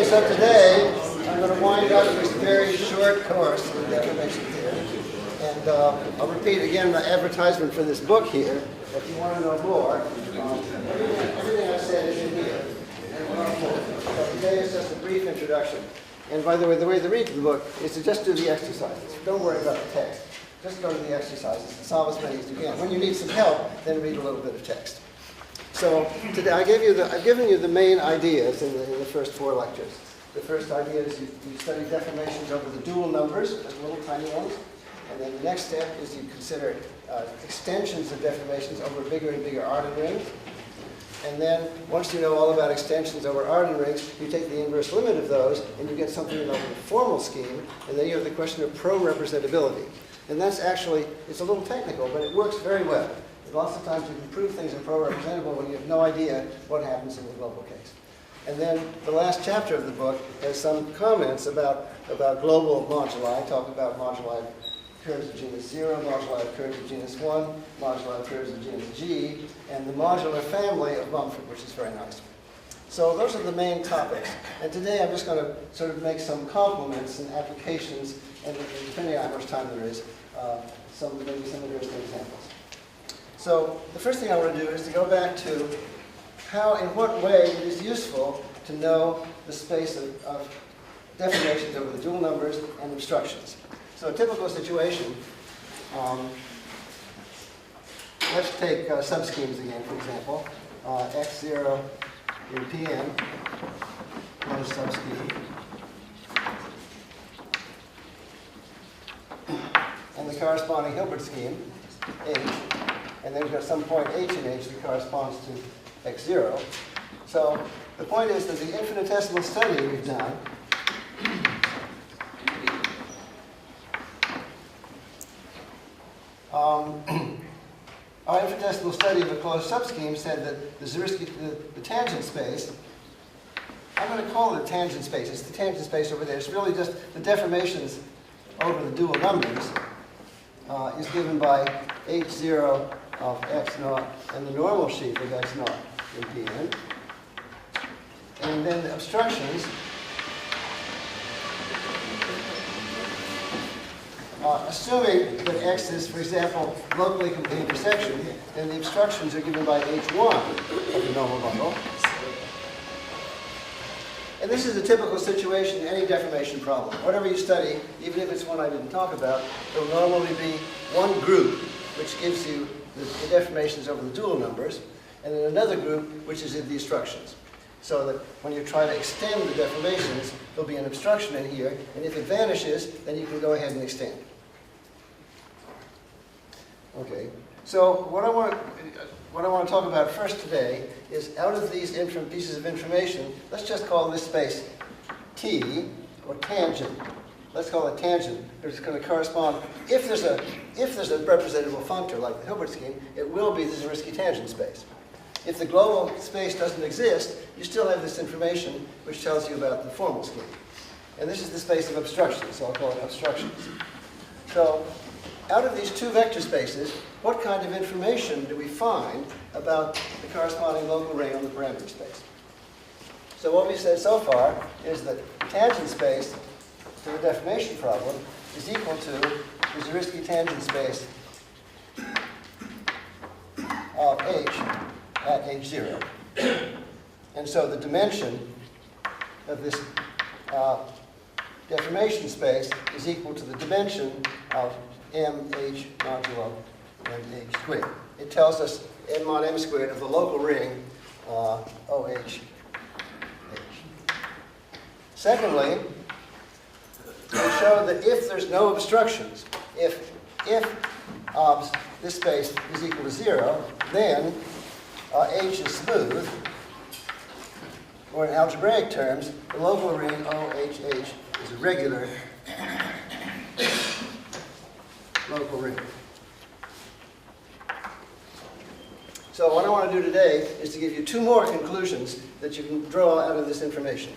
so today I'm going to wind up this very short course in deformation theory. And I'll repeat again the advertisement for this book here. If you want to know more, everything I said is in here. And so today is just a brief introduction. And by the way to read the book is to just do the exercises. Don't worry about the text. Just go to the exercises and solve as many as you can. When you need some help, then read a little bit of text. So today I've given you the main ideas in the first 4 lectures. The first idea is you study deformations over the dual numbers, just little tiny ones. And then the next step is you consider extensions of deformations over bigger and bigger Arden rings. And then once you know all about extensions over Arden rings, you take the inverse limit of those and you get something like a formal scheme. And then you have the question of pro-representability. And that's actually, it's a little technical, but it works very well. Lots of times you can prove things are pro-representable when you have no idea what happens in the global case. And then the last chapter of the book has some comments about global moduli, talk about moduli of curves of genus 0, moduli of curves of genus 1, moduli of curves of genus G, and the modular family of Mumford, which is very nice. So those are the main topics. And today I'm just going to sort of make some complements and applications, and depending on how much time there is, maybe some interesting examples. So the first thing I want to do is to go back to in what way it is useful to know the space of deformations over the dual numbers and obstructions. So a typical situation, let's take subschemes again, for example. X0 in Pn is subscheme. And the corresponding Hilbert scheme, H. And then we've got some point H in H that corresponds to X0. So the point is that the infinitesimal study we've done our infinitesimal study of a closed subscheme said that the tangent space, I'm going to call it a tangent space. It's the tangent space over there. It's really just the deformations over the dual numbers is given by H0 of x0 and the normal sheaf of x0 in Pn. And then the obstructions assuming that x is, for example, locally complete intersection, then the obstructions are given by H1 of the normal bundle. And this is a typical situation in any deformation problem. Whatever you study, even if it's one I didn't talk about, there will normally be one group which gives you the deformations over the dual numbers, and then another group which is in the obstructions. So that when you try to extend the deformations, there'll be an obstruction in here, and if it vanishes, then you can go ahead and extend. Okay, so what I want to talk about first today is out of these pieces of information, let's just call this space T, or tangent. Let's call it tangent. It's going to correspond, if there's a representable functor like the Hilbert scheme, it will be the Zariski tangent space. If the global space doesn't exist, you still have this information which tells you about the formal scheme. And this is the space of obstructions, so I'll call it obstructions. So out of these two vector spaces, what kind of information do we find about the corresponding local ring on the parameter space? So what we've said so far is that tangent space to the deformation problem is equal to the Zariski tangent space of H at H0. And so the dimension of this deformation space is equal to the dimension of mh modulo mh squared. It tells us n mod m squared of the local ring OH. Secondly, we show that if there's no obstructions, if this space is equal to 0, then H is smooth, or in algebraic terms, the local ring OHH is a regular local ring. So what I want to do today is to give you two more conclusions that you can draw out of this information.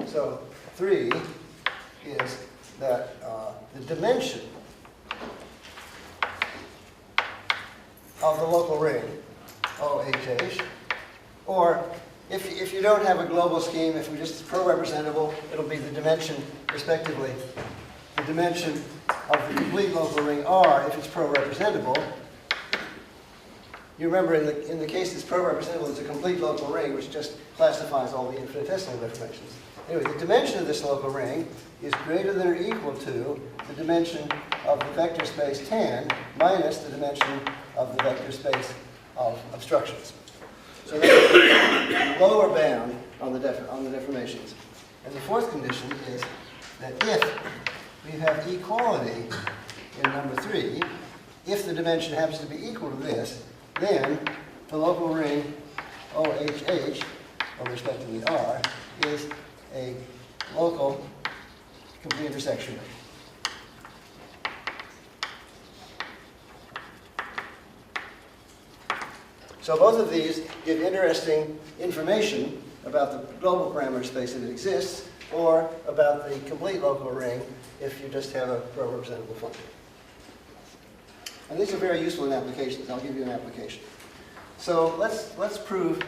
So 3 is that the dimension of the local ring, OHH, Or if you don't have a global scheme, if we just pro-representable, it'll be the dimension, respectively, the dimension of the complete local ring R if it's pro-representable. You remember in the case that's pro-representable, it's a complete local ring which just classifies all the infinitesimal deformations. Anyway, the dimension of this local ring is greater than or equal to the dimension of the vector space tan minus the dimension of the vector space of obstructions. So that's the lower bound on the deformations. And the fourth condition is that if we have equality in number 3, if the dimension happens to be equal to this, then the local ring OHH, or respectively R, is a local complete intersection ring. So both of these give interesting information about the global parameter space that it exists, or about the complete local ring if you just have a pro-representable function. And these are very useful in applications. I'll give you an application. So let's prove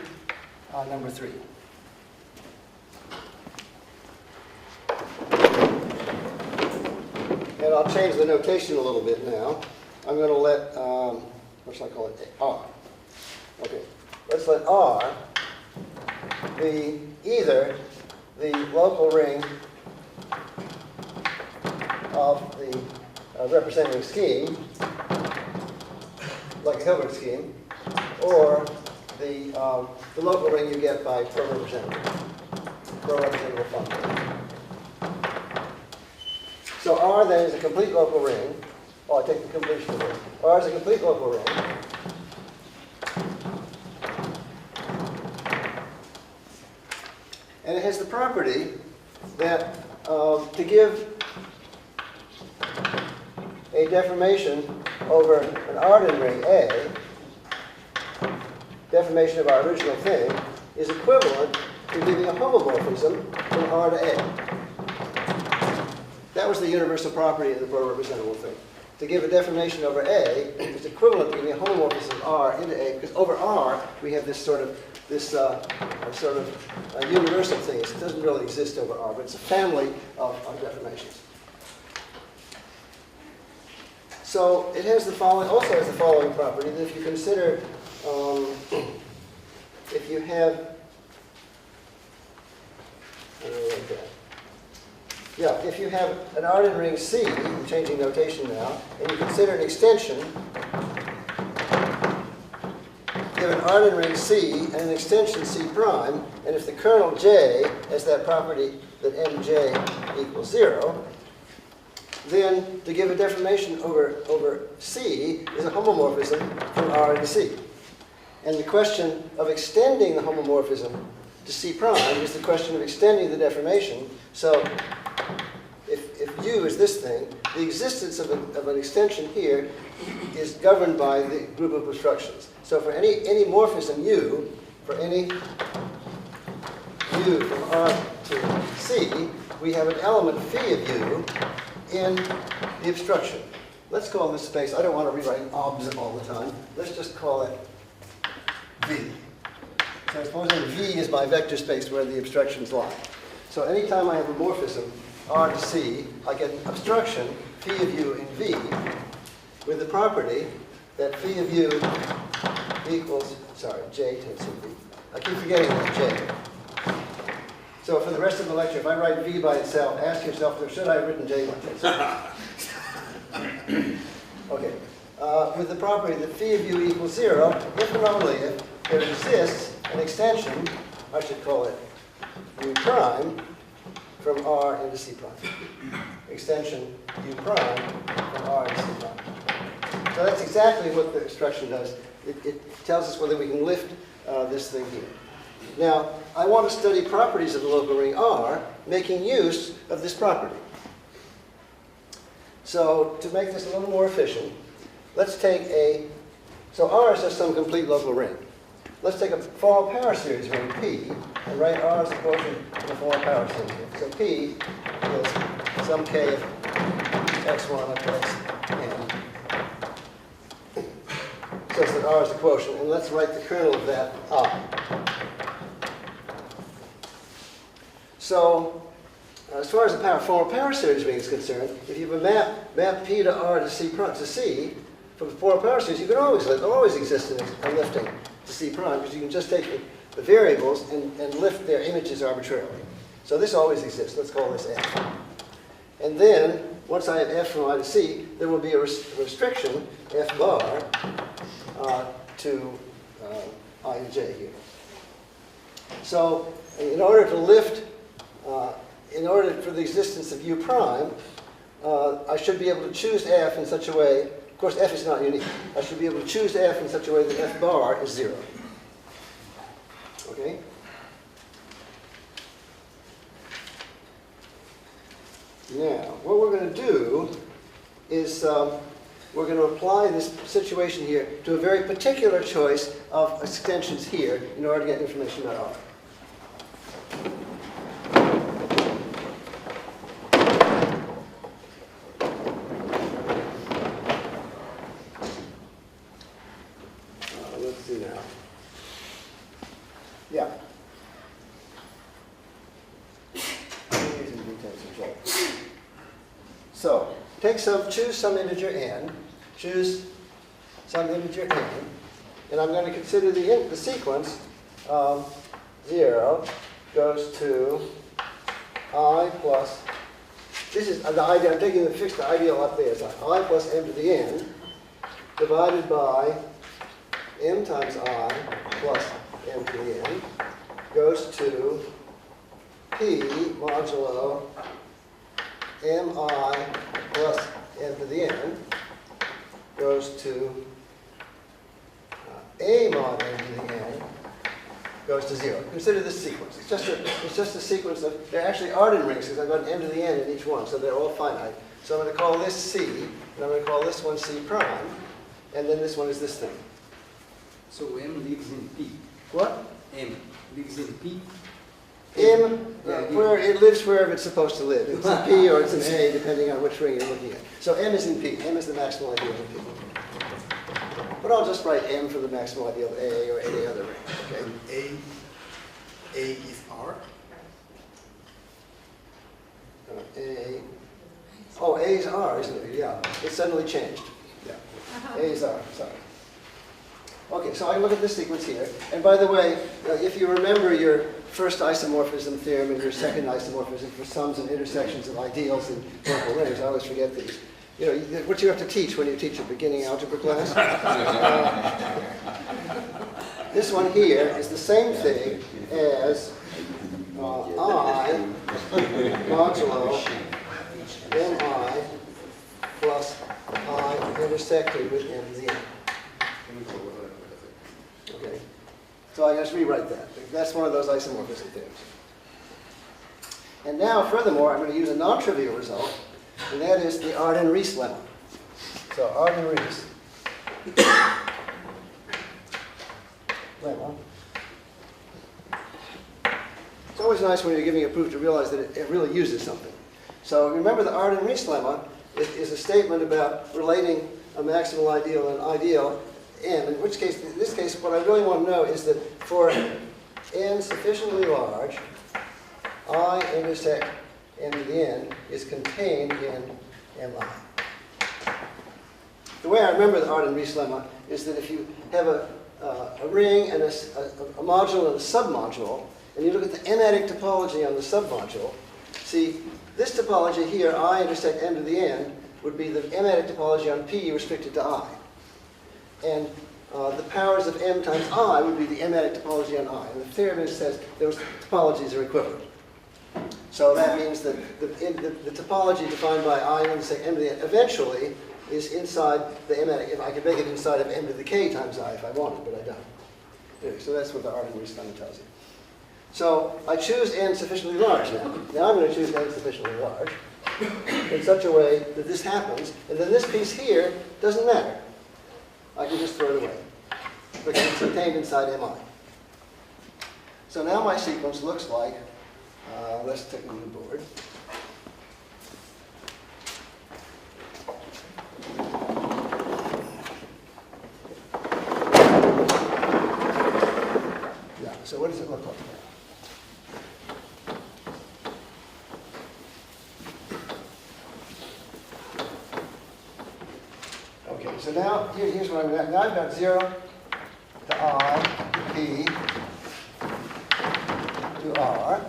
number 3. And I'll change the notation a little bit now. I'm going to let, what shall I call it? R. Okay. Let's let R be either the local ring of the representing scheme, like a Hilbert scheme, or the local ring you get by pro-representative function. So R then is a complete local ring. Oh, I take the completion of this. R is a complete local ring. And it has the property that to give a deformation over an Arden ring A, deformation of our original thing, is equivalent to giving a homomorphism from R to A. That was the universal property of the pro-representable thing. To give a deformation over A is equivalent to giving a homomorphism of R into A, because over R we have this sort of universal thing. It doesn't really exist over R, but it's a family of deformations. So it has the following, also has the following property, that if you consider, if you have, if you have an Arden ring C, I'm changing notation now, and you consider an extension, you have an Arden ring C and an extension C prime, and if the kernel J has that property that Mj equals 0, then to give a deformation over C is a homomorphism from R to C. And the question of extending the homomorphism to C prime is the question of extending the deformation. So if U is this thing, the existence of an extension here is governed by the group of obstructions. So for any morphism U, for any U from R to C, we have an element phi of U in the obstruction. Let's call this space, I don't want to rewrite obs all the time, let's just call it V. So supposing V is my vector space where the obstructions lie. So anytime I have a morphism, R to C, I get obstruction, phi of U in V, with the property that phi of U equals, J tensor V. I keep forgetting that J. So for the rest of the lecture, if I write V by itself, ask yourself, should I have written J like this? Okay. With the property that phi of U equals 0, if and only if there exists an extension, I should call it U prime, from R into C prime. Extension U prime from R into C prime. So that's exactly what the obstruction does. It tells us whether we can lift this thing here. Now, I want to study properties of the local ring R, making use of this property. So to make this a little more efficient, let's take so R is just some complete local ring. Let's take a formal power series ring P and write R as a quotient of the formal power series ring. So P is some K of x1 up to xn. Such that R is the quotient, and let's write the kernel of that R. So as far as the formal power series ring is concerned, if you have a map P to R to C prime to C from the formal power series, you can always exist in a lifting to C prime because you can just take the variables and lift their images arbitrarily. So this always exists. Let's call this F. And then once I have F from I to C, there will be a restriction F bar to I to J here. So in order to lift, in order for the existence of U prime, I should be able to choose F in such a way, of course F is not unique, I should be able to choose F in such a way that F bar is 0. Okay? Now, what we're going to do is we're going to apply this situation here to a very particular choice of extensions here in order to get information about R. Let's see now. Yeah. So, choose some integer n, choose some integer n, and I'm going to consider the sequence 0 goes to I plus, this is the ideal, I'm taking the fixed ideal up there, it's like I plus m to the n divided by m times I plus m to the n goes to p modulo mi plus m to the n goes to a mod m to the n goes to 0. Consider this sequence. It's just a sequence of, they're actually Arden rings because I've got an m to the n in each one, so they're all finite. So I'm going to call this C, and I'm going to call this one C prime, and then this one is this thing. So M lives in P. What? M lives in P. M, where it lives wherever it's supposed to live. It's a P or it's an A, depending on which ring you're looking at. So M is in P. M is the maximal ideal in P. But I'll just write M for the maximal ideal of A or any other ring. Okay. A is R. A. Oh, A is R, isn't it? Yeah. It suddenly changed. Yeah. A is R. Sorry. Okay, so I look at this sequence here. And by the way, if you remember your first isomorphism theorem and your second isomorphism for sums and intersections of ideals in local rings, I always forget these. You know, what you have to teach when you teach a beginning algebra class. This one here is the same thing as I modulo mi plus I intersected with m to the n. Okay, so I just rewrite that. That's one of those isomorphism theorems. And now, furthermore, I'm going to use a non-trivial result, and that is the Arden-Ries lemma. So Arden-Ries lemma. It's always nice when you're giving a proof to realize that it really uses something. So remember the Arden-Ries lemma is a statement about relating a maximal ideal and ideal n, in which case, in this case, what I really want to know is that for n sufficiently large, I intersect m to the n is contained in mi. The way I remember the Arden-Ries lemma is that if you have a ring and a module and a submodule, and you look at the m-adic topology on the submodule, see, this topology here, I intersect m to the n, would be the m-adic topology on P restricted to I. And the powers of m times I would be the m-adic topology on I. And the theorem says those topologies are equivalent. So that means that the topology defined by I intersect m to the n eventually is inside the m-adic. If I could make it inside of m to the k times I if I wanted, but I don't. Anyway, so that's what the Arden-Ries lemma tells you. So I choose n sufficiently large now. Now I'm going to choose n sufficiently large in such a way that this happens, and then this piece here doesn't matter. I can just throw it away because it's contained inside mi. So now my sequence looks like, let's take a new board. Yeah, so what does it look like? Okay, so now, here's what I'm going. Now I've got 0 to I, to P, to R.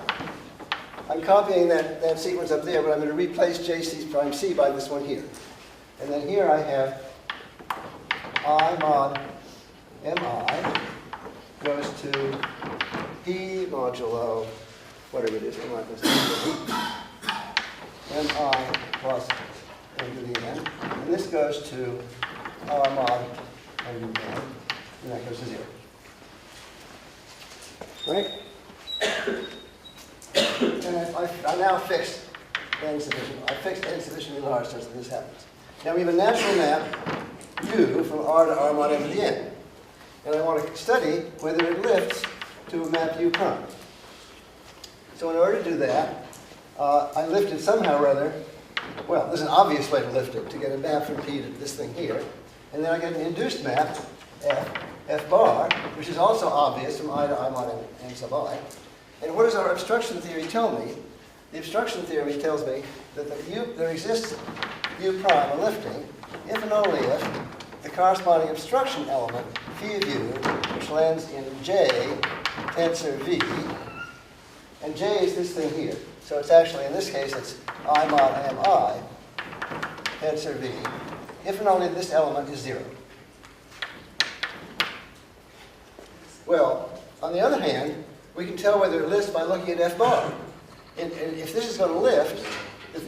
I'm copying that sequence up there, but I'm going to replace JC prime C by this one here. And then here I have I mod MI goes to P modulo, whatever it is, MI plus M to the n. And this goes to R mod M to the n, and that goes to 0. Right? And I now fixed n sufficient. I fixed n sufficiently large such that this happens. Now we have a natural map U from R to R mod M to the n. And I want to study whether it lifts to a map U prime. So in order to do that, I lift it somehow or other. Well, there's an obvious way to lift it, to get a map from P to this thing here. And then I get an induced map, F bar, which is also obvious from I to I mod n sub I. And what does our obstruction theory tell me? The obstruction theory tells me that there exists U prime, a lifting, if and only if the corresponding obstruction element, phi of U, which lands in J tensor V, and J is this thing here. So it's actually, in this case, it's I mod MI tensor V, if and only this element is 0. Well, on the other hand, we can tell whether it lifts by looking at F bar. And if this is going to lift, if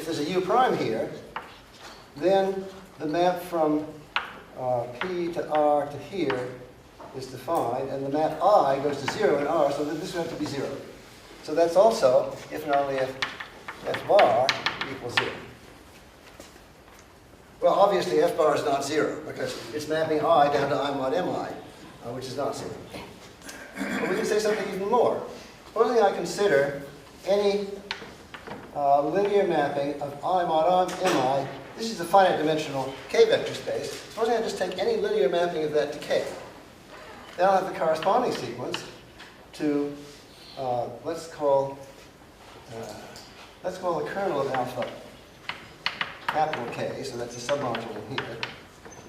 there's a U prime here, then the map from P to R to here is defined, and the map I goes to 0 in R, so that this would have to be 0. So that's also if and only if F bar equals 0. Well, obviously F bar is not 0, because it's mapping I down to I mod MI, which is not 0. But we can say something even more. Supposing I consider any linear mapping of I mod MI. This is a finite dimensional K vector space. Supposing I just take any linear mapping of that to K. Then I'll have the corresponding sequence to, let's call the kernel of alpha capital K, so that's a submodule in here.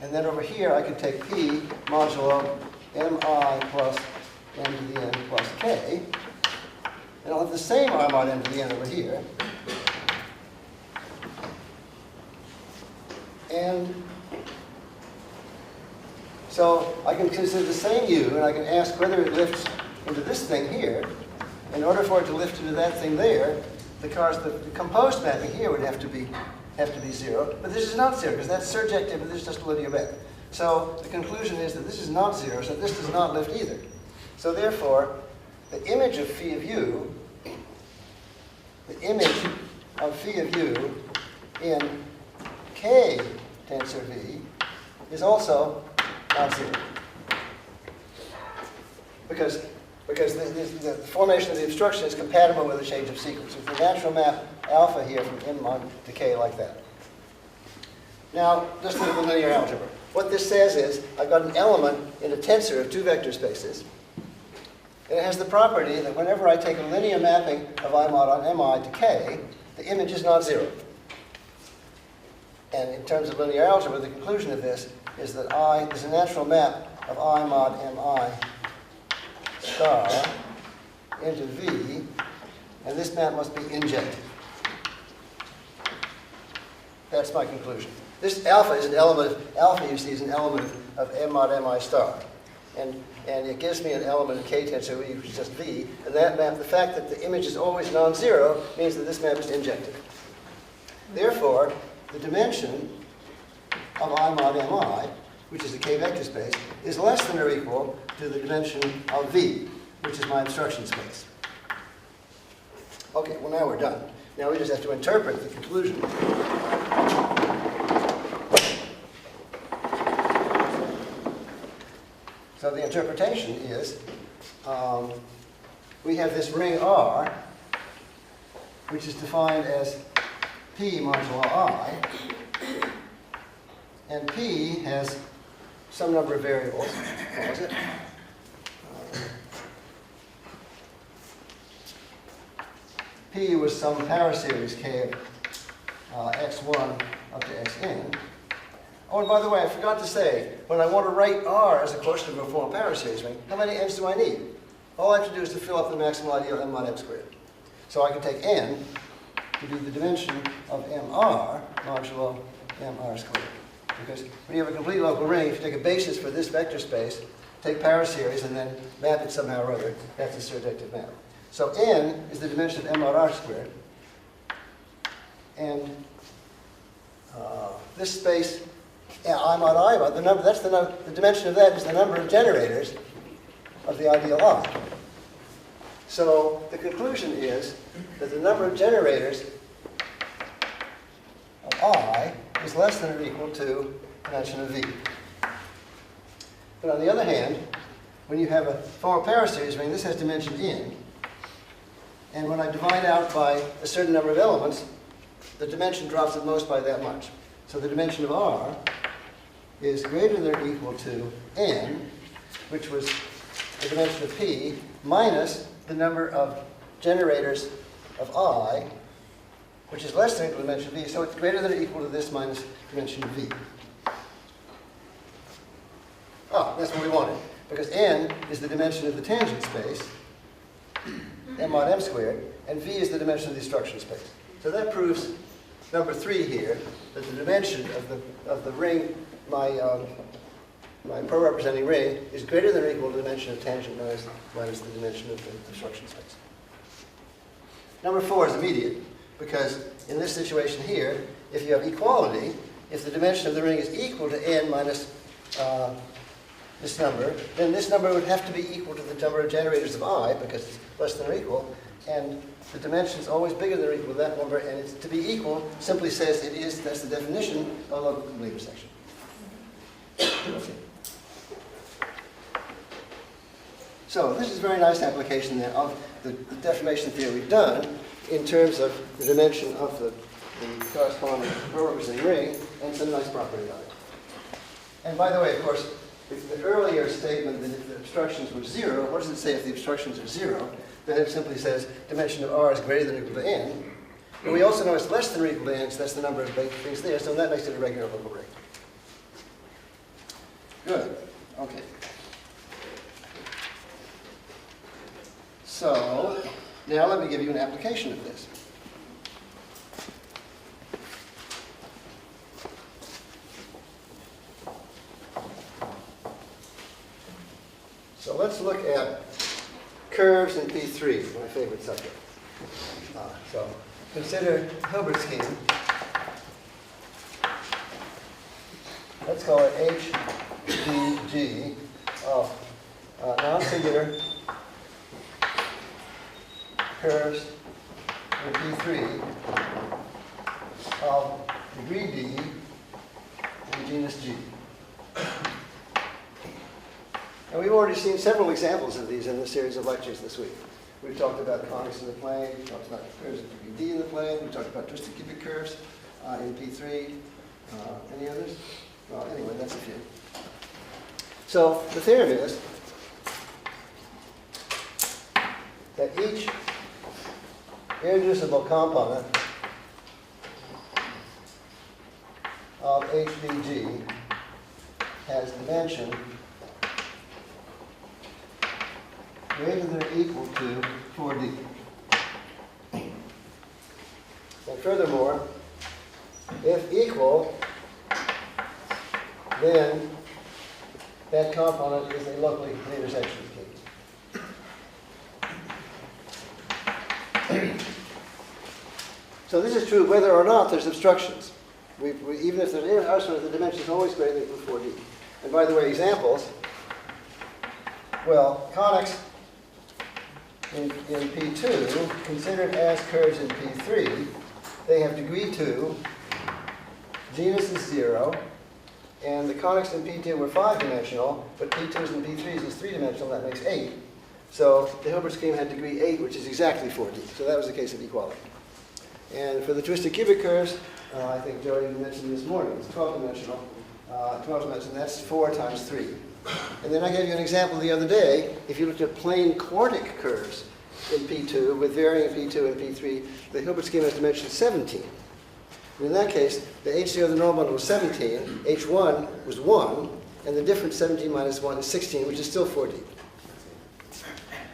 And then over here I could take P modulo MI plus M to the n plus K. And I'll have the same I mod M to the n over here. And so I can consider the same U, and I can ask whether it lifts into this thing here. In order for it to lift into that thing there, the composed mapping here would have to be 0. But this is not 0, because that's surjective, and this is just a linear map. So the conclusion is that this is not 0, so this does not lift either. So therefore, the image of phi of U, in K tensor V is also not 0. Because the formation of the obstruction is compatible with a change of sequence. It's the natural map alpha here from M mod to K like that. Now, just look at the linear algebra. What this says is, I've got an element in a tensor of two vector spaces. And it has the property that whenever I take a linear mapping of I mod on MI to K, the image is not 0. And in terms of linear algebra, the conclusion of this is that there's a natural map of I mod MI star into V, and this map must be injective. That's my conclusion. This alpha is an element of, alpha you see is an element of M mod MI star. And it gives me an element of K tensor E, which is just V, and that map, the fact that the image is always non-zero, means that this map is injective. Therefore, the dimension of I mod MI, which is a K vector space, is less than or equal to the dimension of V, which is my obstruction space. Okay, well now we're done. Now we just have to interpret the conclusion. So the interpretation is, we have this ring R, which is defined as P modulo I, and P has some number of variables. What was it? P was some power series K of x1 up to xn. Oh, and by the way, I forgot to say, when I want to write R as a quotient of a formal power series ring, how many n's do I need? All I have to do is to fill up the maximal ideal m mod m squared. So I can take n to be the dimension of mr modulo mr squared. Because when you have a complete local ring, if you take a basis for this vector space, take power series, and then map it somehow or other, that's a surjective map. So n is the dimension of mr squared. And this space, I mod I mod, the dimension of that is the number of generators of the ideal I. So the conclusion is that the number of generators of I is less than or equal to the dimension of V. But on the other hand, when you have a formal power series ring, this has dimension n. And when I divide out by a certain number of elements, the dimension drops at most by that much. So the dimension of R is greater than or equal to n, which was the dimension of P, minus the number of generators of I, which is less than or equal to the dimension of V. So it's greater than or equal to this minus dimension of V. Oh, that's what we wanted. Because n is the dimension of the tangent space, m mod m squared, and V is the dimension of the obstruction space. So that proves number 3 here, that the dimension of the ring, my pro-representing ring, is greater than or equal to the dimension of tangent minus the dimension of the obstruction space. Number 4 is immediate, because in this situation here, if you have equality, if the dimension of the ring is equal to n minus this number, then this number would have to be equal to the number of generators of I, because it's less than or equal, and the dimension is always bigger than or equal to that number, and it's to be equal simply says it is, that's the definition of a complete intersection. Okay. So this is a very nice application then of the deformation theory we've done in terms of the dimension of the corresponding pro-representing ring and some nice property on it. And by the way, of course, if the earlier statement that if the obstructions were 0, what does it say if the obstructions are 0? Then it simply says dimension of R is greater than or equal to n. And we also know it's less than or equal to n, so that's the number of things there, so that makes it a regular local ring. Good. Okay. So, now let me give you an application of this. So let's look at curves in P3, my favorite subject. So consider Hilbert scheme. Let's call it HDG of non-singular curves in P3 of degree D in genus G. And we've already seen several examples of these in the series of lectures this week. We've talked about conics in the plane, we've talked about curves of degree D in the plane, we've talked about twisted cubic curves in P3. Any others? Well, anyway, that's a few. So the theorem is that each irreducible component of HDG has dimension greater than or equal to 4D. And furthermore, if equal, then that component is a locally complete intersection key. So this is true whether or not there's obstructions. Even if there's Hartshorne, the dimension is always greater than or equal to 4D. And by the way, examples, well, conics in P2, considered as curves in P3, they have degree 2, genus is 0, and the conics in P2 were 5-dimensional, but P2s and P3s is 3-dimensional, that makes 8. So the Hilbert scheme had degree 8, which is exactly 4D. So that was the case of equality. And for the twisted cubic curves, I think Jody mentioned this morning, it's 12-dimensional. 12-dimensional, that's 4 times 3. And then I gave you an example the other day. If you looked at plane quartic curves in P2 with varying P2 and P3, the Hilbert scheme has dimension 17. And in that case, the H0 of the normal bundle was 17, H1 was 1, and the difference 17 minus 1 is 16, which is still 4D.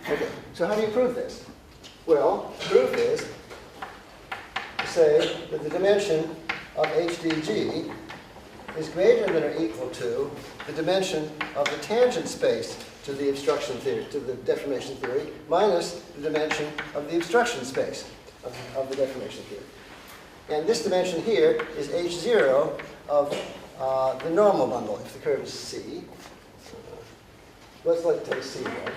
Okay, so how do you prove this? Well, the proof is to say that the dimension of HDG is greater than or equal to the dimension of the tangent space to the obstruction theory, to the deformation theory, minus the dimension of the obstruction space of the deformation theory. And this dimension here is H0 of the normal bundle, if the curve is C. Let's take C, right?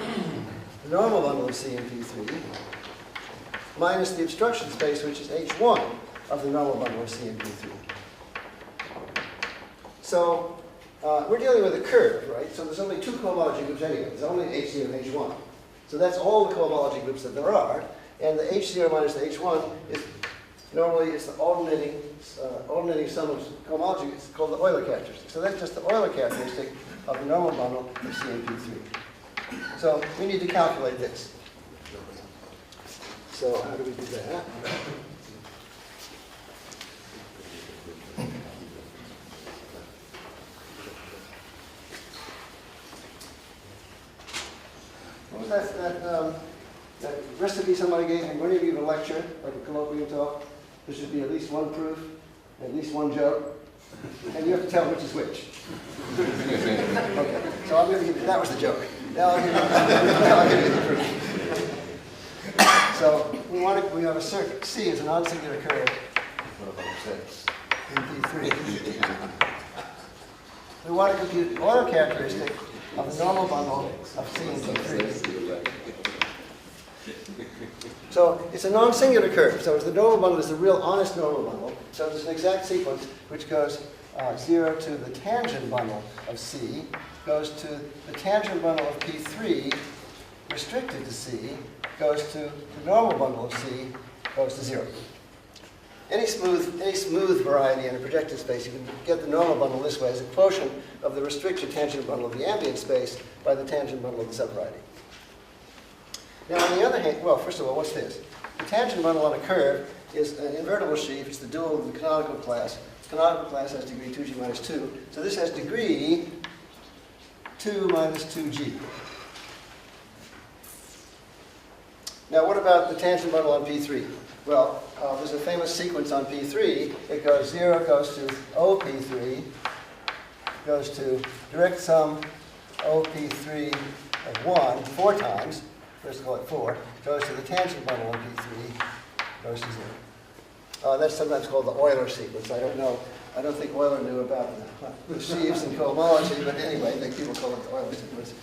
The normal bundle of C in P3, minus the obstruction space, which is H1 of the normal bundle of C in P3. So we're dealing with a curve, right? So there's only two cohomology groups anyway. There's only H0 and H1. So that's all the cohomology groups that there are. And the H0 minus the H1 is normally it's the alternating sum of cohomology. It's called the Euler characteristic. So that's just the Euler characteristic of the normal bundle of C and P3. So we need to calculate this. So how do we do that? What was that recipe somebody gave me? When you give a lecture, like a colloquium talk, there should be at least one proof, at least one joke, and you have to tell which is which. Okay, so I'm going to give you, that was the joke. Now I'll give you the proof. So we have a circuit. C is a non-singular curve in P3. We want to compute the Euler characteristic of the normal bundle of C in P3. So it's a non-singular curve. So the normal bundle is the real honest normal bundle. So there's an exact sequence which goes 0 to the tangent bundle of C, goes to the tangent bundle of P3, restricted to C, goes to the normal bundle of C, goes to 0. Any smooth variety in a projective space, you can get the normal bundle this way as a quotient of the restricted tangent bundle of the ambient space by the tangent bundle of the subvariety. Now, on the other hand, well, first of all, what's this? The tangent bundle on a curve is an invertible sheaf. It's the dual of the canonical class. The canonical class has degree 2g minus 2. So this has degree 2 minus 2g. Now, what about the tangent bundle on P3? Well, there's a famous sequence on P3. It goes 0 goes to OP3, goes to direct sum OP3 of 1 4 times. First of all, at 4, goes to the tangent bundle on P3, goes to 0. That's sometimes called the Euler sequence. I don't know. I don't think Euler knew about the sheaves and cohomology, but anyway, I think people call it the Euler sequence.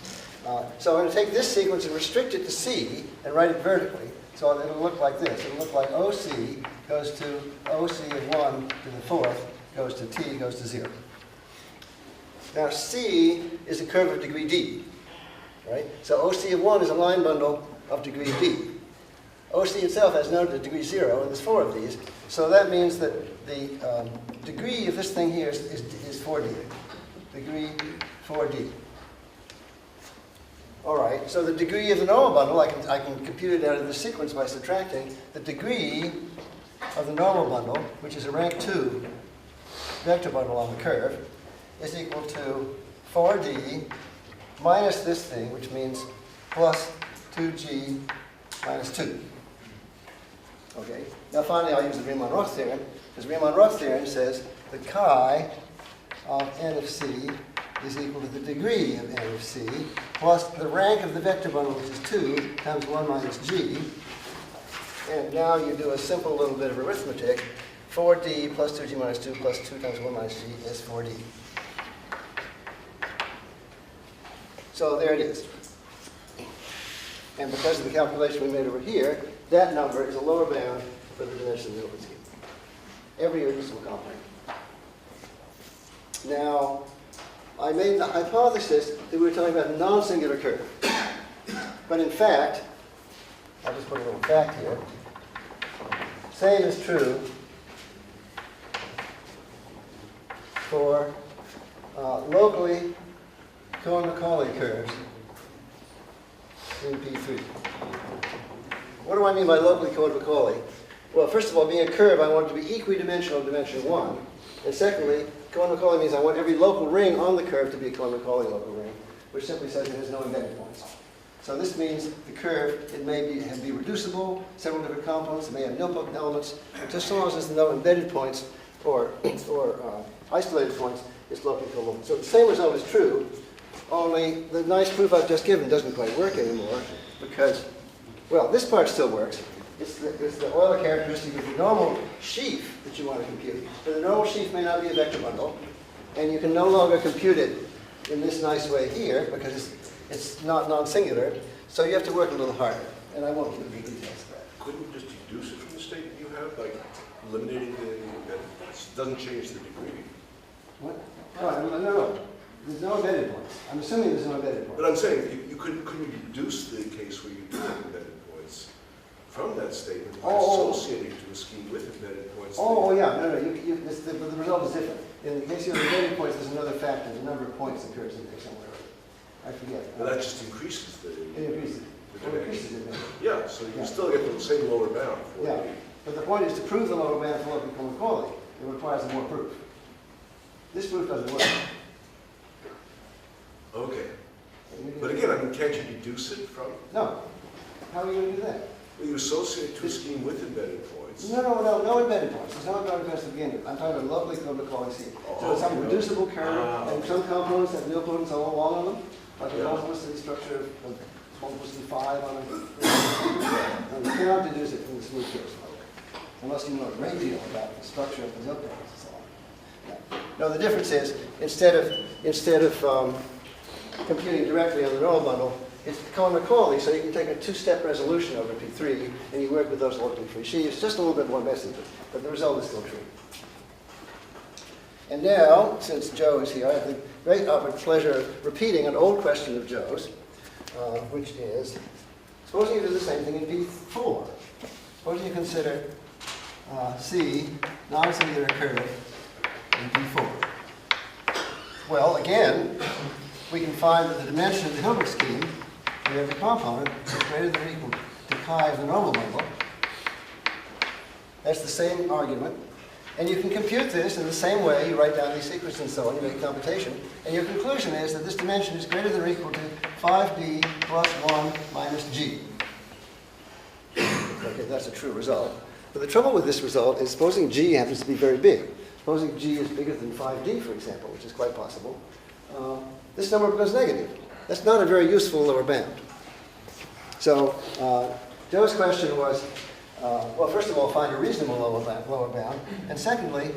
So I'm going to take this sequence and restrict it to C and write it vertically. So it'll look like this. It'll look like OC goes to OC of 1 to the 4th, goes to T, goes to 0. Now C is a curve of degree D. Right? So OC of 1 is a line bundle of degree D. OC itself has no degree 0, and there's 4 of these. So that means that the degree of this thing here is 4D. Degree 4D. All right, so the degree of the normal bundle, I can compute it out of the sequence by subtracting. The degree of the normal bundle, which is a rank 2 vector bundle on the curve, is equal to 4D minus this thing, which means plus 2g minus 2. Okay. Now finally I'll use the Riemann-Roch theorem, because Riemann-Roch theorem says that chi of n of c is equal to the degree of n of c plus the rank of the vector bundle, which is 2 times 1 minus g. And now you do a simple little bit of arithmetic. 4d plus 2g minus 2 plus 2 times 1 minus g is 4d. So there it is. And because of the calculation we made over here, that number is a lower bound for the dimension of the open scheme. Every irreducible complex. Now, I made the hypothesis that we were talking about a non-singular curve. But in fact, I'll just put a little fact here. Same is true for locally Cohen-Macaulay curves in P3. What do I mean by locally Cohen-Macaulay? Well, first of all, being a curve, I want it to be equidimensional in dimension 1. And secondly, Cohen-Macaulay means I want every local ring on the curve to be a Cohen-Macaulay local ring, which simply says it has no embedded points. So this means the curve, it may be reducible, several different components, it may have nilpotent elements, but just so long as there's no embedded points or isolated points, it's locally covalent. So the same result is true, only the nice proof I've just given doesn't quite work anymore because, well, this part still works. It's the Euler characteristic of the normal sheaf that you want to compute. But the normal sheaf may not be a vector bundle, and you can no longer compute it in this nice way here because it's not non-singular, so you have to work a little harder. And I won't give you the details of that. Couldn't you just deduce it from the statement you have, like eliminating the embedded points? It doesn't change the degree. What? No. There's no embedded points. I'm assuming there's no embedded points. But I'm saying, couldn't you deduce the case where you do have embedded points from that statement by associating to a scheme with embedded points? Yeah, no. The result is different. In the case of embedded points, there's another factor. The number of points occurs in there somewhere. I forget. Well, that just increases the... It increases it. It increases it. Yeah, so you still get the same lower bound. Yeah, but the point is to prove the lower bound for local Cohen-Macaulay. It requires more proof. This proof doesn't work. Okay. But again, I mean, can't you deduce it from... No. How are you going to do that? Well, you associate to a scheme with embedded points. No embedded points. There's no embedded points to begin with. I'm talking about locally Cohen-Macaulay scheme. So it's some reducible curve, and some components have nilpotents all along on them, like the multiplicity structure of multiplicity 5 on a... And you cannot deduce it from the smooth curves, unless you know a great deal about the structure of the nilpotents and so on. Yeah. No, the difference is, instead of computing directly on the normal bundle, it's Cohen-Macaulay, so you can take a two-step resolution over P3, and you work with those locally free sheaves. Just a little bit more messy, but the result is still true. And now, since Joe is here, I have the great pleasure of repeating an old question of Joe's, which is, supposing you do the same thing in P4. Supposing you consider C, non-singular curve, in P4. Well, again, we can find that the dimension of the Hilbert scheme for every component is greater than or equal to chi of the normal bundle. That's the same argument. And you can compute this in the same way. You write down these sequences and so on, you make a computation. And your conclusion is that this dimension is greater than or equal to 5d plus 1 minus g. Okay, that's a true result. But the trouble with this result is supposing g happens to be very big. Supposing g is bigger than 5d, for example, which is quite possible, this number becomes negative. That's not a very useful lower bound. So Joe's question was, well, first of all, find a reasonable lower bound. And secondly,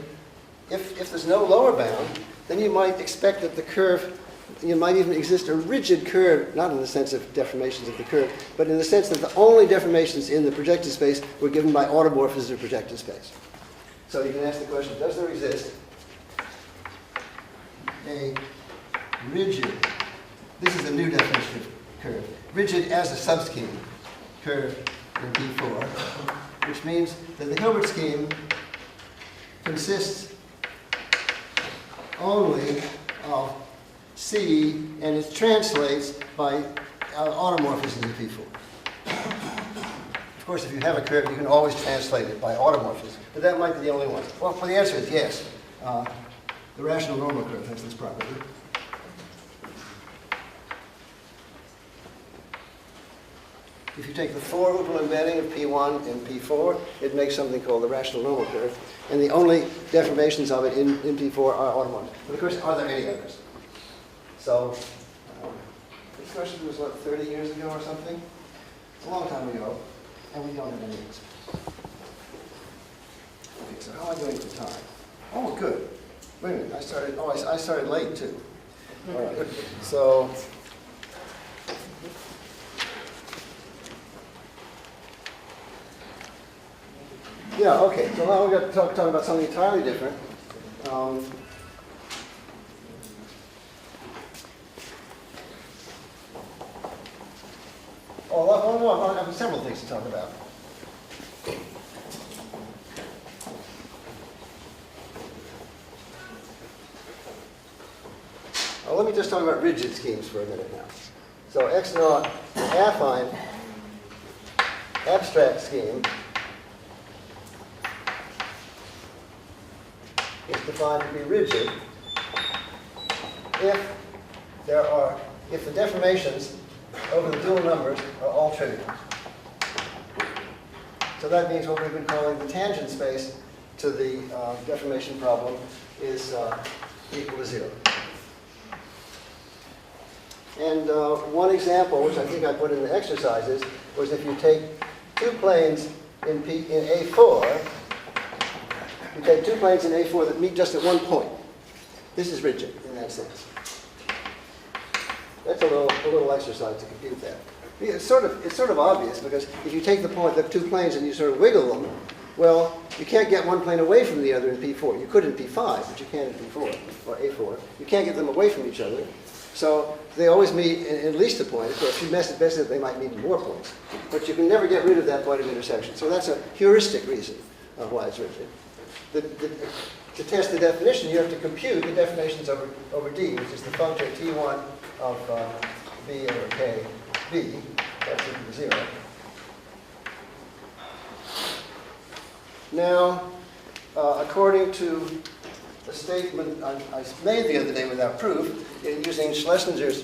if there's no lower bound, then you might expect that the curve, you might even exist a rigid curve, not in the sense of deformations of the curve, but in the sense that the only deformations in the projected space were given by automorphisms of projected space. So you can ask the question, does there exist a rigid, this is a new definition of curve, rigid as a subscheme curve in P4, which means that the Hilbert scheme consists only of C, and it translates by automorphisms in P4. Of course, if you have a curve, you can always translate it by automorphisms, but that might be the only one. Well, the answer is yes. The rational normal curve has this property. If you take the four-hoople embedding of P1 and P4, it makes something called the rational normal curve. And the only deformations of it in P4 are automorphisms. But of course, are there any others? So, this question was, what, 30 years ago or something? It's a long time ago, and we don't have any answers. Okay, so how am I doing for time? Oh, good. Wait a minute, I started late too. All right, so... Yeah, okay, so now we're going to talk about something entirely different. Oh, I have several things to talk about. Let me just talk about rigid schemes for a minute now. So X naught, affine, abstract scheme, is defined to be rigid if the deformations over the dual numbers are all trivial. So that means what we've been calling the tangent space to the deformation problem is equal to 0. And one example, which I think I put in the exercises, was if you take two planes in A4, you take two planes in A4 that meet just at one point. This is rigid in that sense. That's a little exercise to compute that. It's sort of obvious, because if you take the two planes and you sort of wiggle them, well, you can't get one plane away from the other in P4. You could in P5, but you can't in P4 or A4. You can't get them away from each other. So they always meet in at least a point. Of course, if you mess it, they might meet in more points. But you can never get rid of that point of intersection. So that's a heuristic reason why it's rigid. To test the definition, you have to compute the deformations over D, which is the function T1 of B over K B. That's equal to 0. Now, according to a statement I made the other day without proof, using Schlesinger's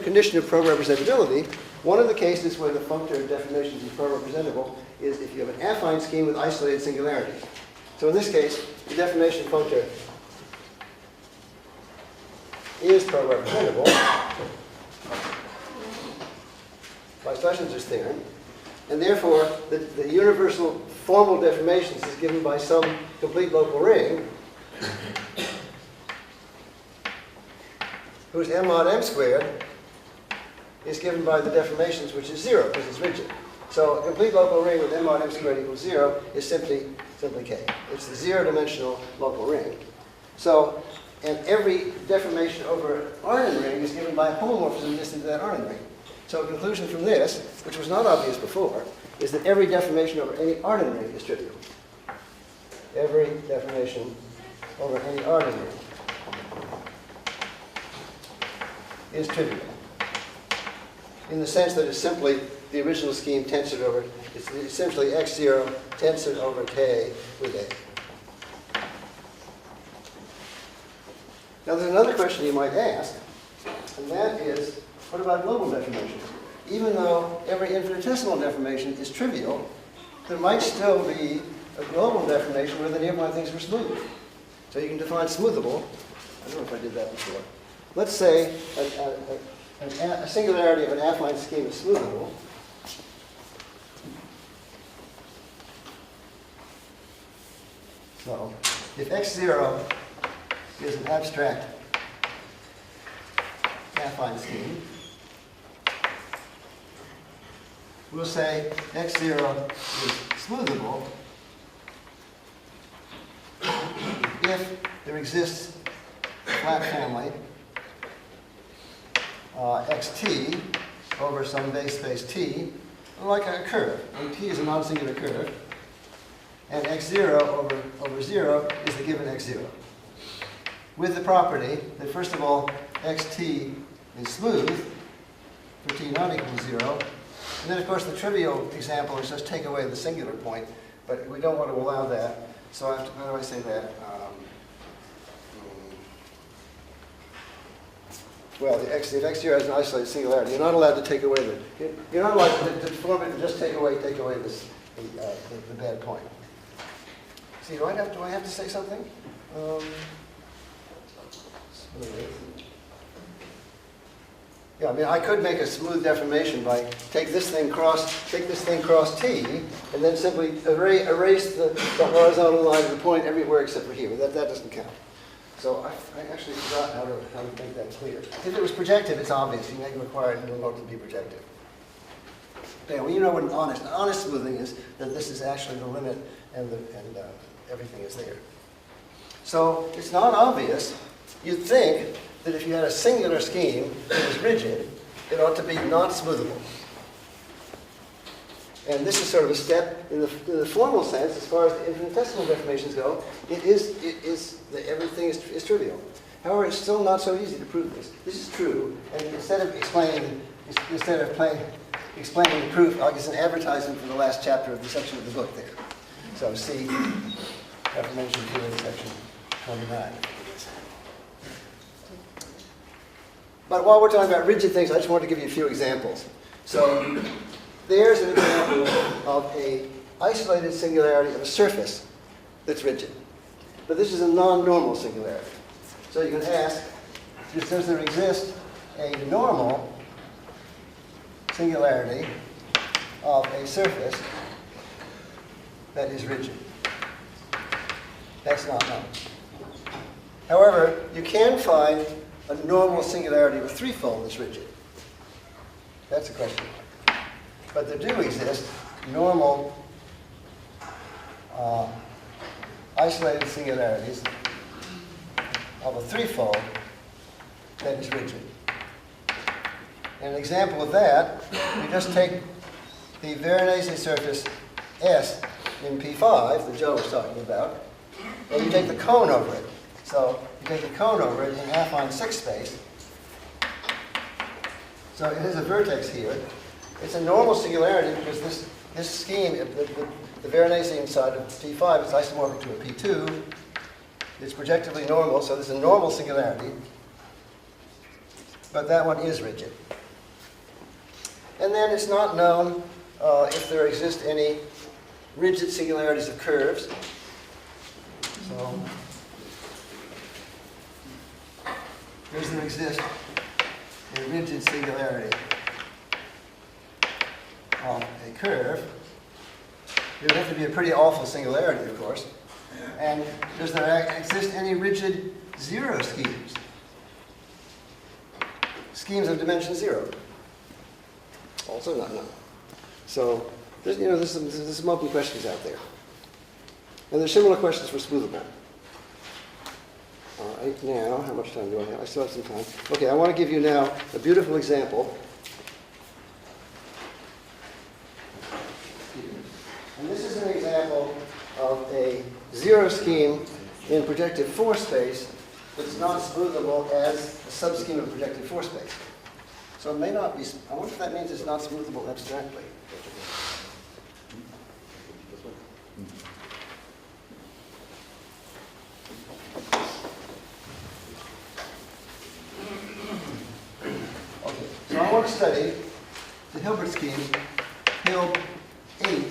condition of pro-representability, one of the cases where the functor of deformations is pro-representable is if you have an affine scheme with isolated singularities. So in this case, the deformation functor is pro-representable by Schlesinger's theorem, and therefore the universal formal deformations is given by some complete local ring whose m mod m squared is given by the deformations, which is 0 because it's rigid. So a complete local ring with m mod m squared equals 0 is simply K. It's the 0-dimensional local ring. So, and every deformation over an Arnon ring is given by a homomorphism distant to that Arnon ring. So a conclusion from this, which was not obvious before, is that every deformation over any Arnon ring is trivial. Every deformation over any Arnon ring is trivial, in the sense that it's simply the original scheme tensored over, it's essentially x0 tensored over K with A. Now there's another question you might ask, and that is, what about global deformation? Even though every infinitesimal deformation is trivial, there might still be a global deformation where the nearby things were smooth. So you can define smoothable. I don't know if I did that before. Let's say a singularity of an affine scheme is smoothable. So if x0 is an abstract affine scheme, we'll say x0 is smoothable if there exists a flat family xt over some base space T, like a curve. And T is a non-singular curve. And x0 over 0 is the given x0. With the property that, first of all, xt is smooth for t not equal to 0. And then, of course, the trivial example is just take away the singular point. But we don't want to allow that. So I have to, how do I say that? Well, if x0 has an isolated singularity, you're not allowed to take away you're not allowed to deform it and just take away this, the bad point. See, do I have to say something? Yeah, I mean, I could make a smooth deformation by take this thing cross T, and then simply erase the horizontal line of the point everywhere except for here. That doesn't count. So I actually forgot how to make that clear. If it was projective, it's obvious. You may require it in the note to be projective. But anyway, you know what an honest smoothing is, that this is actually the limit and everything is there. So it's not obvious. You'd think that if you had a singular scheme that was rigid, it ought to be not smoothable. And this is sort of a step in the formal sense, as far as the infinitesimal deformations go. Everything is trivial. However, it's still not so easy to prove this. This is true, and instead of explaining the proof, I'll give an advertisement for the last chapter of the section of the book there. So see deformation 2 in section 29. But while we're talking about rigid things, I just want to give you a few examples. So there's an example of an isolated singularity of a surface that's rigid. But this is a non-normal singularity. So you can ask, does there exist a normal singularity of a surface that is rigid? That's not known. However, you can find a normal singularity of a threefold that's rigid. That's a question mark. But there do exist normal isolated singularities of a threefold that is rigid. And an example of that, we just take the Veronese surface S in P5 that Joe was talking about, and you take the cone over it. So you take the cone over it in affine 6 space. So it has a vertex here. It's a normal singularity because this scheme, the Veronese inside of P5 is isomorphic to a P2. It's projectively normal, so there's a normal singularity. But that one is rigid. And then it's not known if there exist any rigid singularities of curves. So does there exist a rigid singularity of a curve? It would have to be a pretty awful singularity, of course. And does there exist any rigid zero schemes? Schemes of dimension 0? Also not known. So there's some open questions out there. And there's similar questions for smoothable. All right, now, how much time do I have? I still have some time. Okay, I want to give you now a beautiful example. And this is an example of a zero scheme in projective 4 space that's not smoothable as a subscheme of projective 4 space. So it may not be, I wonder if that means it's not smoothable abstractly. Okay, so I want to study the Hilbert scheme, Hilb 8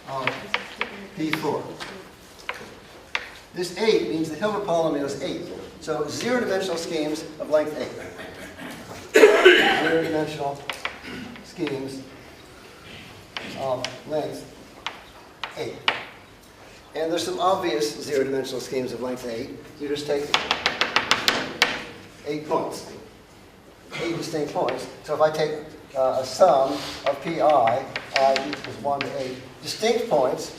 of P4. This 8 means the Hilbert polynomial is 8. So zero-dimensional schemes of length 8. Zero-dimensional schemes of length 8. And there's some obvious zero-dimensional schemes of length 8. You just take 8 points, 8 distinct points. So if I take a sum of pi, I equals 1 to 8 distinct points,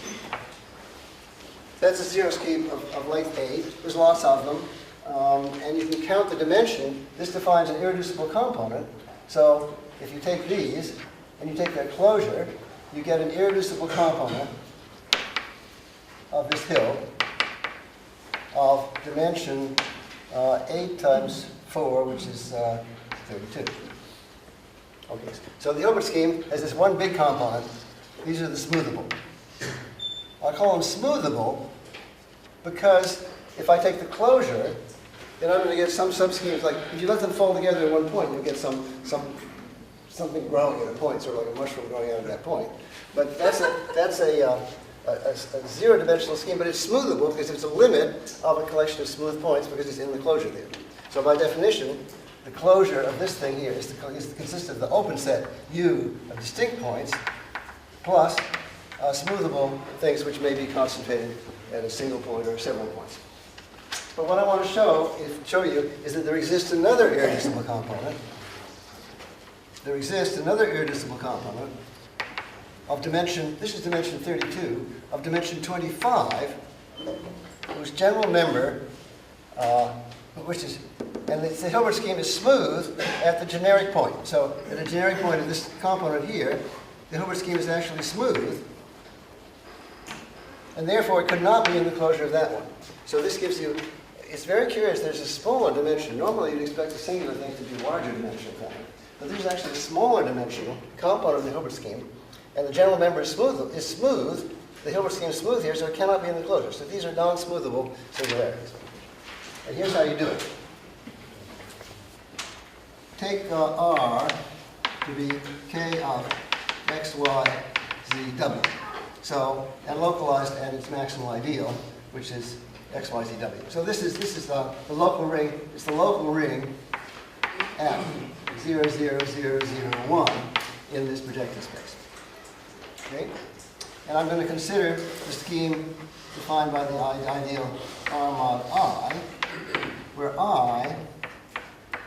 that's a zero scheme of length 8. There's lots of them. And you can count the dimension. This defines an irreducible component. So if you take these and you take their closure, you get an irreducible component of this hill of dimension 8 times 4, which is 32. Okay, so the Hilbert scheme has this one big component. These are the smoothable. I call them smoothable because if I take the closure, then I'm going to get some subschemes, like if you let them fall together at one point, you'll get something growing at a point, sort of like a mushroom growing out of that point. But that's a zero-dimensional scheme, but it's smoothable because it's a limit of a collection of smooth points because it's in the closure there. So by definition, the closure of this thing here consists of the open set U of distinct points plus smoothable things which may be concentrated at a single point or several points. But what I want to show you is that there exists another irreducible component. There exists another irreducible component of dimension, this is dimension 32, of dimension 25, whose general member, and the Hilbert scheme is smooth at the generic point. So at a generic point of this component here, the Hilbert scheme is actually smooth, and therefore it could not be in the closure of that one. So this gives you, it's very curious, there's a smaller dimension. Normally you'd expect a singular thing to be larger dimensional thing. But there's actually a smaller dimensional component of the Hilbert scheme, and the general member is smooth. The Hilbert scheme is smooth here, so it cannot be in the closure. So these are non-smoothable singularities. And here's how you do it. Take R to be K of X, Y, Z, W. So, and localized at its maximal ideal, which is X, Y, Z, W. So this is the local ring. It's the local ring at 0, 0, 0, 0, 1 in this projective space. Okay? And I'm going to consider the scheme defined by the ideal R mod I, where I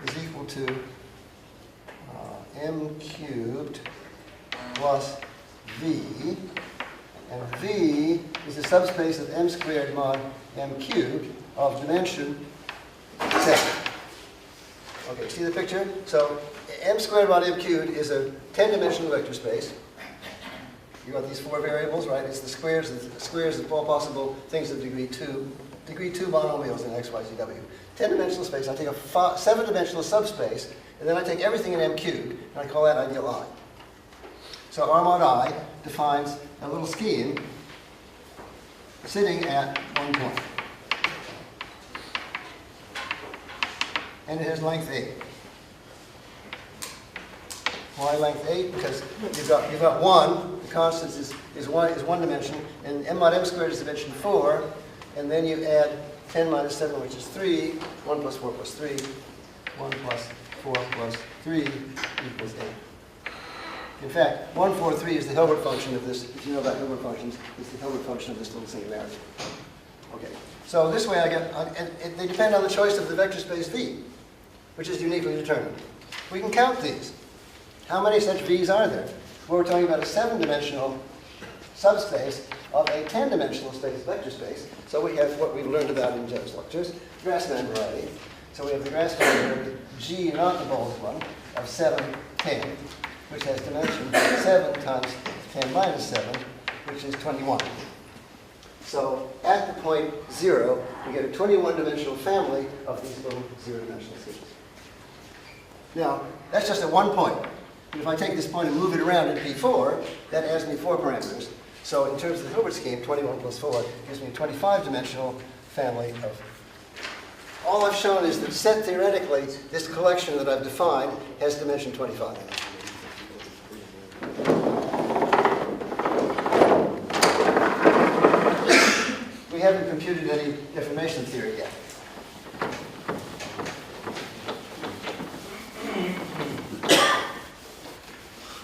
is equal to m cubed plus v, and v is the subspace of m squared mod m cubed of dimension 7. Okay, see the picture? So m squared mod m cubed is a 10-dimensional vector space. You got these 4 variables, right? It's the squares of all possible things of degree 2 monomials in x, y, z, w. 10-dimensional space. I take a 7-dimensional subspace, and then I take everything in m cubed, and I call that ideal I. So R mod I defines a little scheme sitting at one point. And it has length 8. Why length 8? Because you've got 1, the constant is one dimension, and m mod m squared is dimension 4, and then you add 10 minus 7, which is 3, 1 plus 4 plus 3, 1 plus 4 plus 3 equals 8. In fact, 1, 4, 3 is the Hilbert function of this. If you know about Hilbert functions, it's the Hilbert function of this little singularity. Okay, so this way I get, and they depend on the choice of the vector space V, which is uniquely determined. We can count these. How many such V's are there? Well, we're talking about a 7-dimensional subspace of a 10-dimensional space, vector space. So we have what we've learned about in Joe's lectures, Grassmann variety. So we have the Grassmann variety, G, not the bold one, of 7, 10, which has dimension 7 times 10 minus 7, which is 21. So at the point 0, we get a 21-dimensional family of these little 0-dimensional systems. Now, that's just at one point. If I take this point and move it around in P4, that adds me 4 parameters. So in terms of the Hilbert scheme, 21 plus 4 gives me a 25-dimensional family of. All I've shown is that set theoretically, this collection that I've defined has dimension 25. We haven't computed any deformation theory yet.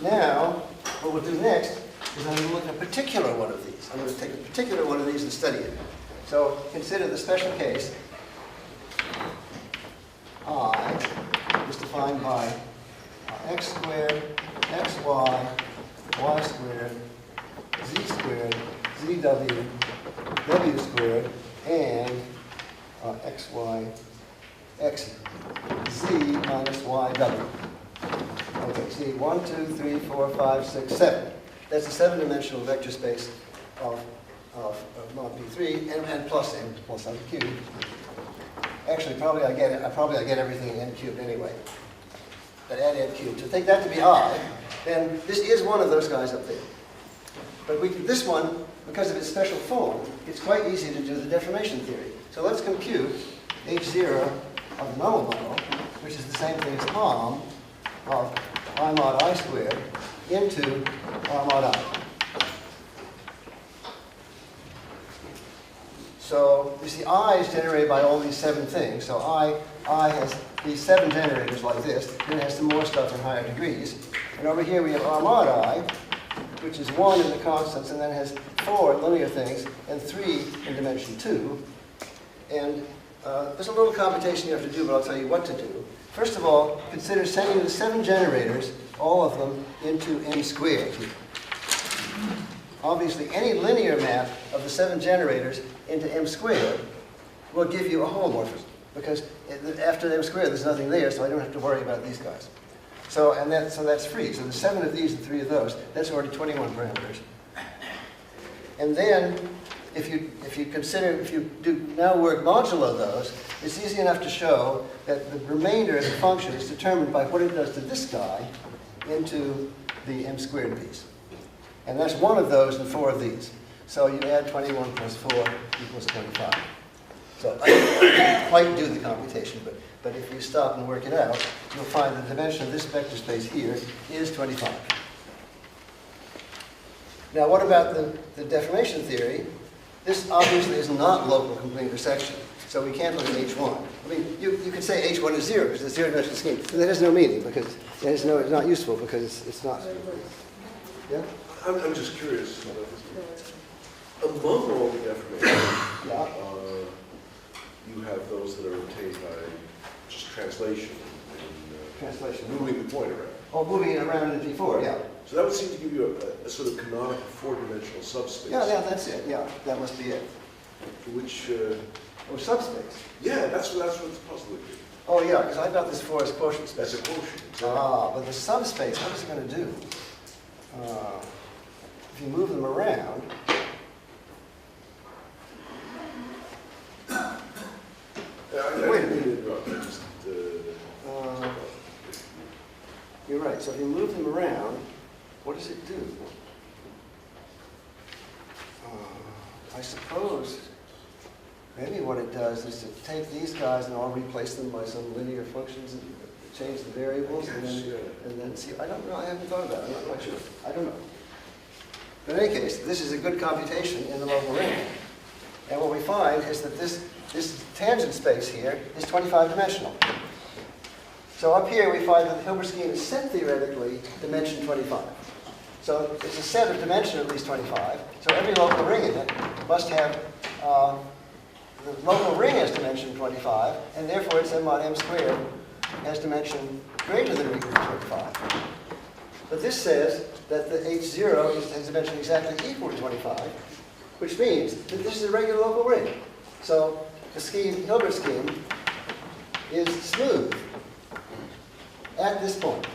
Now, what we'll do next is I'm going to look at a particular one of these. I'm going to take a particular one of these and study it. So consider the special case. I is defined by x squared, xy, y squared, z squared, zw, w squared, and xy, xz minus yw. Okay, see, 1, 2, 3, 4, 5, 6, 7. That's a 7-dimensional vector space of mod P3 and plus n plus n cubed. Actually, probably I get everything in n cubed anyway. But add n cubed. To take that to be I, then this is one of those guys up there. But this one, because of its special form, it's quite easy to do the deformation theory. So let's compute H0 of the normal bundle, which is the same thing as Om of I mod I squared into R mod I. So you see I is generated by all these 7 things. So I has these 7 generators like this, then it has some more stuff in higher degrees. And over here we have R mod I, which is 1 in the constants, and then it has 4 linear things and 3 in dimension 2. And there's a little computation you have to do, but I'll tell you what to do. First of all, consider sending the 7 generators, all of them, into m squared. Obviously, any linear map of the 7 generators into m squared will give you a homomorphism, because after m squared, there's nothing there, so I don't have to worry about these guys. So that's free. So the 7 of these and 3 of those, that's already 21 parameters. And then, if you do now work modulo those, it's easy enough to show that the remainder of the function is determined by what it does to this guy into the m squared piece. And that's 1 of those and 4 of these. So you add 21 plus 4 equals 25. So I didn't quite do the computation, but if you stop and work it out, you'll find the dimension of this vector space here is 25. Now what about the deformation theory? This obviously is not local complete intersection, so we can't look at H1. I mean, you could say H1 is 0 because it's a zero-dimensional scheme, but that has no meaning because it's not useful because it's not. Yeah? I'm just curious. Among all the deformations, Yeah. you have those that are obtained by just translation and Translation. moving the point around. Oh, moving it around in P4, yeah. So that would seem to give you a sort of canonical four-dimensional subspace. Yeah, that's it. Yeah, that must be it. Which, Or subspace. yeah, that's what's puzzling me. Oh, yeah, because I've got this 4 as quotient That's space. a quotient. Exactly. But the subspace, what is it going to do? If you move them around, Wait a minute. I just, you're right. So if you move them around, what does it do? I suppose maybe what it does is to take these guys and I'll replace them by some linear functions and change the variables and then see. I don't know. I haven't thought about it. I'm not quite sure. I don't know. But in any case, this is a good computation in the local ring. And what we find is that this tangent space here is 25-dimensional. So up here we find that the Hilbert scheme is set theoretically dimension 25. So it's a set of dimension at least 25. So every local ring in it must have, the local ring has dimension 25, and therefore its m mod m squared has dimension greater than or equal to 25. But this says that the H0 has dimension exactly equal to 25, which means that this is a regular local ring. So the scheme, Hilbert scheme, is smooth at this point.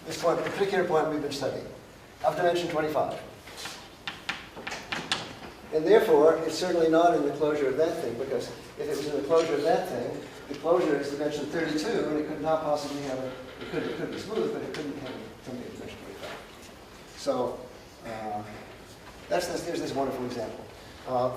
This point, the particular point we've been studying, of dimension 25. And therefore, it's certainly not in the closure of that thing, because if it was in the closure of that thing, the closure is dimension 32, and it could not possibly have it could be smooth, but it couldn't have something of dimension 25. So, here's this wonderful example.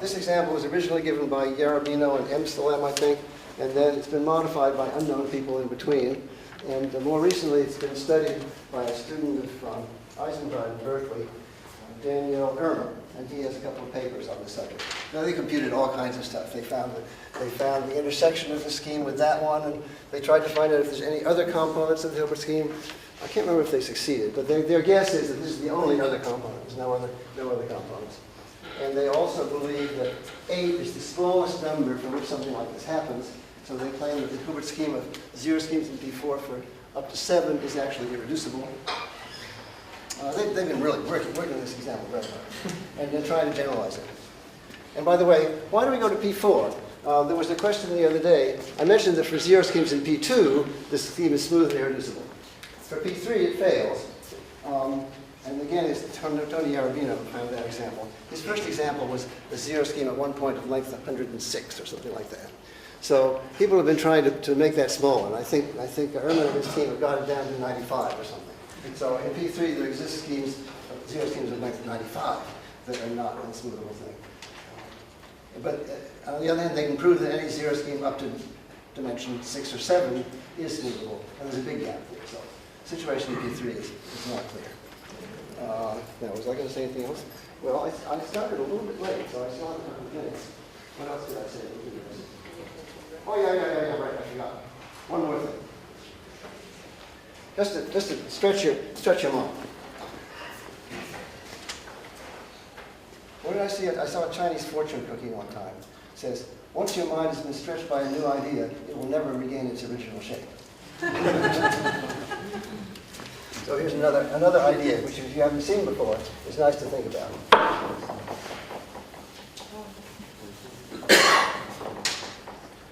This example was originally given by Yarabino and Amstelem, I think, and then it's been modified by unknown people in between. And more recently, it's been studied by a student of Eisenberg in Berkeley, Daniel Irmer, and he has a couple of papers on the subject. Now, they computed all kinds of stuff. They found the intersection of the scheme with that one, and they tried to find out if there's any other components of the Hilbert scheme. I can't remember if they succeeded, but their guess is that this is the only other component. There's no other components. And they also believe that 8 is the smallest number for which something like this happens. So they claim that the Hilbert scheme of 0 schemes in P4 for up to 7 is actually irreducible. They've been really working on this example very hard, and they're trying to generalize it. And by the way, why do we go to P4? There was a question the other day. I mentioned that for 0 schemes in P2, this scheme is smooth and irreducible. For P3, it fails. And again, it's Tony Yarabino who found that example. His first example was a 0 scheme at one point of length 106 or something like that. So people have been trying to make that smaller, and I think Irman and his team have got it down to 95 or something. So in P3, there exist schemes, 0 schemes of length 95 that are not a smoothable thing. But on the other hand, they can prove that any 0 scheme up to dimension 6 or 7 is smoothable, and there's a big gap there. So the situation in P3 is not clear. Now, was I going to say anything else? Well, I started a little bit late, so I still have a couple of minutes. What else did I say? Oh, yeah, right, I forgot. One more thing. Just to stretch your mind. What did I see? I saw a Chinese fortune cookie one time. It says, once your mind has been stretched by a new idea, it will never regain its original shape. So here's another idea, which if you haven't seen before, is nice to think about.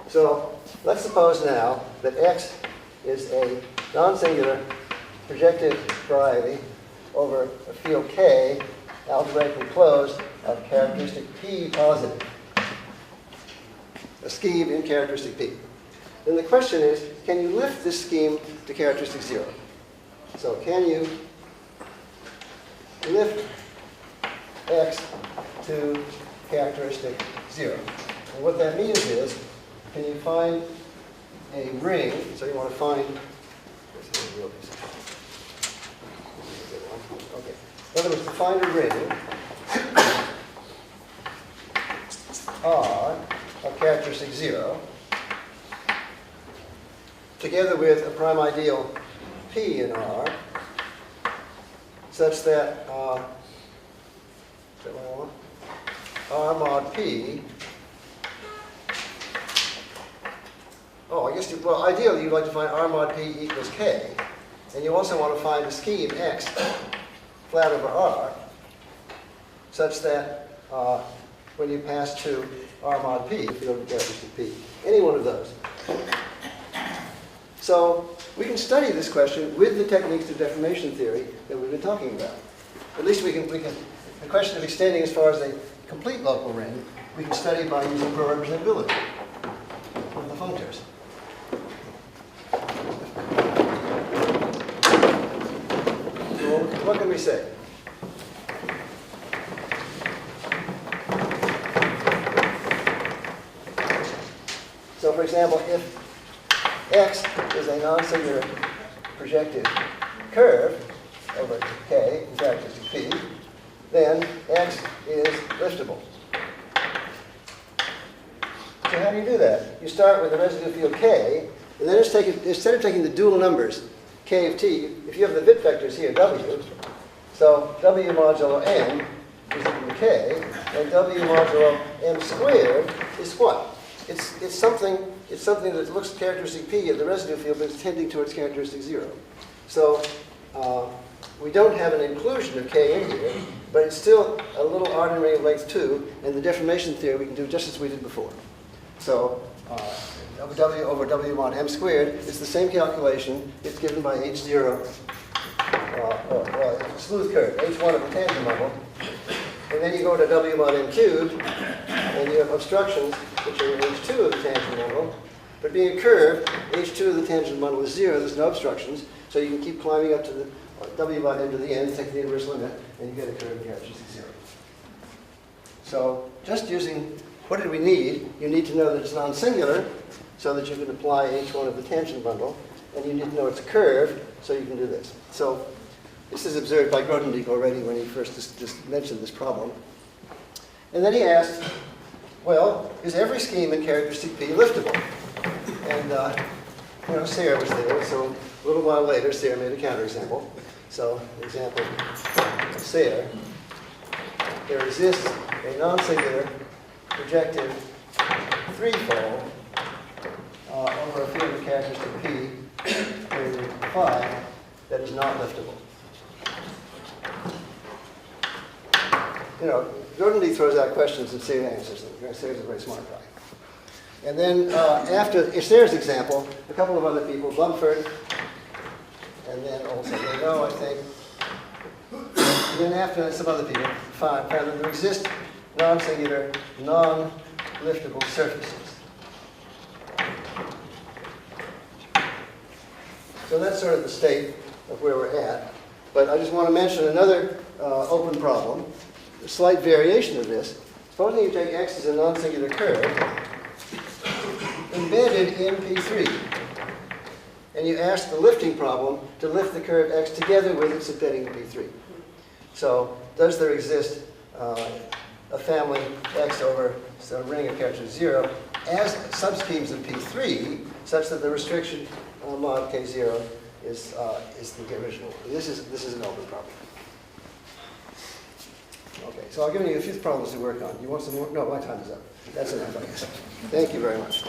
So let's suppose now that X is a non-singular projective variety over a field K, algebraically closed, of characteristic P positive. A scheme in characteristic P. Then the question is, can you lift this scheme to characteristic 0? So can you lift X to characteristic 0. And what that means is, can you find a ring? So you want to find, okay. In other words, to find a ring R of characteristic 0, together with a prime ideal P in R, such that, is that what I want? R mod P. Oh, I guess, well, ideally you'd like to find R mod P equals K. And you also want to find a scheme X flat over R, such that when you pass to R mod P, if you don't characteristic P, any one of those. So we can study this question with the techniques of deformation theory that we've been talking about. At least we can the question of extending as far as a complete local ring, we can study by using pro-representability of the functors. So what can we say? So for example, if X is a non-singular projective curve over K in characteristic P, then X is liftable. So how do you do that? You start with the residue field K, and then instead of taking the dual numbers K of T, if you have the bit vectors here, W, so W modulo M is equal to K, and W modulo M squared is what? It's something that looks characteristic P at the residue field, but it's tending towards characteristic 0. So we don't have an inclusion of K in here, but it's still a little ordinary of length 2, and the deformation theory we can do just as we did before. So W over W mod M squared is the same calculation. It's given by H0, smooth curve, H1 of the tangent level. And then you go to W mod M cubed, and you have obstructions, which are H2 of the tangent level. But being a curve, H2 of the tangent model is 0, there's no obstructions, so you can keep climbing up to the W mod M to the end, take the inverse limit, and you get a curve in characteristic 0. So just using, what did we need? You need to know that it's non-singular, so that you can apply H1 of the tangent bundle, and you need to know it's a curve, so you can do this. So this is observed by Grothendieck already when he first just mentioned this problem. And then he asked, well, is every scheme in characteristic P liftable? And, Sayre was there, so a little while later, Sayre made a counterexample. So, example of Sayre, there exists a non-singular projective threefold over a field of characteristic P greater than 5 that is not liftable. Grothendieck throws out questions and Sayre answers them. Sayre's a very smart guy. And then after Sayre's example, a couple of other people, Blumford, and then also Renault, I think. And then after some other people found that there exist non-singular, non-liftable surfaces. So that's sort of the state of where we're at. But I just want to mention another open problem, a slight variation of this. Supposing you take X as a non-singular curve, embedded in P3, and you ask the lifting problem to lift the curve X together with its embedding in P3. So does there exist a family X over a ring of character 0 as subschemes of P3 such that the restriction mod K0 is the original? This is an open problem. Okay, so I've given you a few problems to work on. You want some more? No, my time is up. That's enough, I guess. Thank you very much.